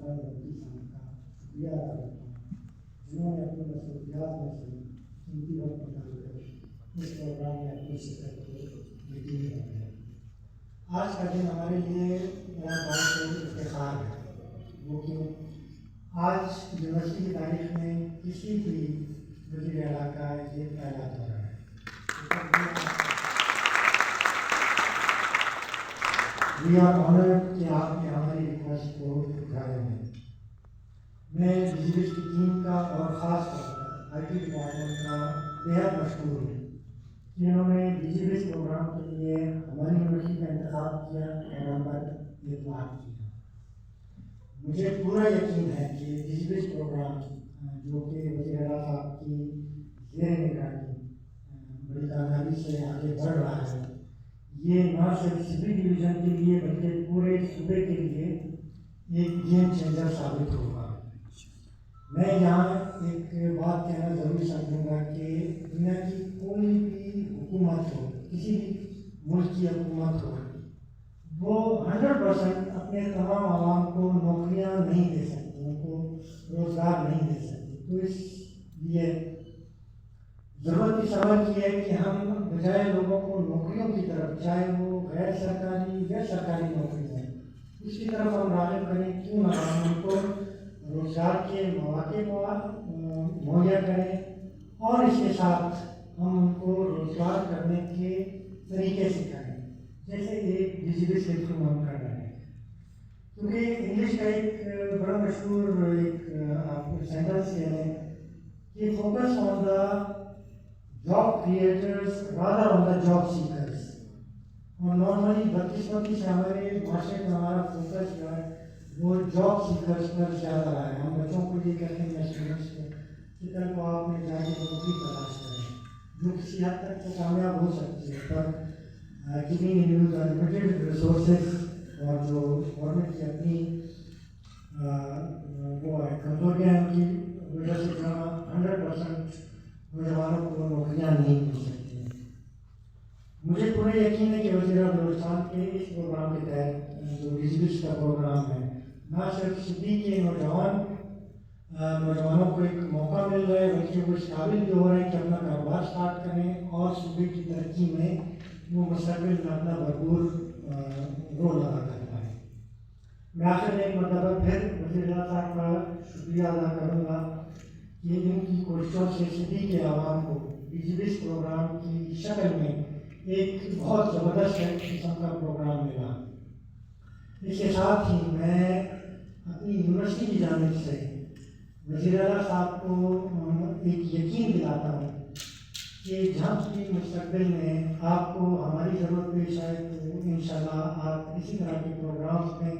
محترم مفتی صاحب کا شکریہ ادا کرتا ہوں جنہوں نے اپنی مصروفیات میں سے قیمتی وقت نکال کر اس پروگرام میں اپنی شرکت کو یقینی بنایا۔ آج کا دن ہمارے لیے بڑا باعث افتخار ہے، وہ کیوں؟ آج یونیورسٹی کی تاریخ میں کسی بھی وزیر اعلیٰ کا یہ پہلا دورہ ہے۔ We are honored کہ آپ نے ہماری ریکویسٹ کو ٹھکرایا ہے۔ میں وزٹ کی ٹیم کا اور خاص طور پر آئی ٹی ڈپارٹمنٹ کا بےحد مشکور ہوں کہ انہوں نے وزٹ پروگرام کے لیے ہماری یونیورسٹی کا انتخاب کیا اور ہم پر اعتماد کیا۔ مجھے پورا یقین ہے کہ وزٹ پروگرام جو کہ وزیر اعلیٰ صاحب کی زیر نگرانی بڑی کامیابی سے آگے بڑھ رہا ہے، یہ نہ صرف سبھی ڈویژن کے لیے بلکہ پورے صوبے کے لیے ایک گیم چینجر ثابت ہوگا۔ میں یہاں ایک بات کہنا ضروری سمجھوں گا کہ دنیا کی کوئی بھی حکومت ہو، کسی بھی ملک کی حکومت ہو، وہ 100% اپنے تمام عوام کو نوکریاں نہیں دے سکتی، ان کو روزگار نہیں دے سکتی۔ تو اس لیے ضرورت اس عمل کی ہے کہ ہم بجائے لوگوں کو نوکریوں کی طرف، چاہے وہ غیر سرکاری یا سرکاری نوکری ہیں، اس کی طرف ہم راغب کریں، کیوں نہ ہم ان کو روزگار کے مواقع مہیا کریں اور اس کے ساتھ ہم ان کو روزگار کرنے کے طریقے سکھائیں، جیسے ایک ڈیجیٹل کے تھرو ہم کر رہے ہیں۔ کیونکہ انگلش کا ایک بڑا مشہور ایک سینٹنس یہ ہے کہ focus on the job creators rather on the job seekers. اور نارملی بدقسمتی سے ہمارے معاشرے میں ہمارا فوکس جو ہے وہ جاب سیکرز پر زیادہ رہا ہے۔ ہم بچوں کو یہ کہتے ہیں اسٹوڈنٹس کو کہ کل کو آپ نے جا کے نوکری تلاش کریں، جو کسی حد تک تو کامیاب ہو سکتی ہے، پر گیونگ یوز لمیٹیڈ ریسورسز اور جو گورنمنٹ کی اپنی وہ ہے کمزوریاں ہیں، ان کی وجہ سے جو 100% نوجوانوں کو نوکریاں نہیں مل سکتی ہیں۔ مجھے پورا یقین ہے کہ وزیر بلوچستان کے اس پروگرام کے تحت جو وزٹ کا پروگرام ہے، نہ صرف صوبے کے نوجوانوں کو ایک موقع مل رہا ہے، بلکہ وہ اس قابل بھی ہو رہے ہیں کہ اپنا کاروبار اسٹارٹ کریں اور صوبے کی ترقی میں وہ مستقبل میں اپنا بھرپور رول ادا کر پائیں۔ میں آخر میں ایک مرتبہ پھر وزیر اعلیٰ صاحب کا شکریہ ادا کروں گا کہ ان کی کوششوں سے صوبے کے عوام کو وزٹ پروگرام کی شکل میں ایک بہت زبردست قسم کا پروگرام ملا۔ اس کے ساتھ ہی میں اپنی یونیورسٹی کی جانب سے وزیر اعلیٰ صاحب کو ایک یقین دلاتا ہوں کہ جب بھی مستقبل میں آپ کو ہماری ضرورت پیش آئے تو انشاءاللہ آپ اسی طرح کے پروگرامز میں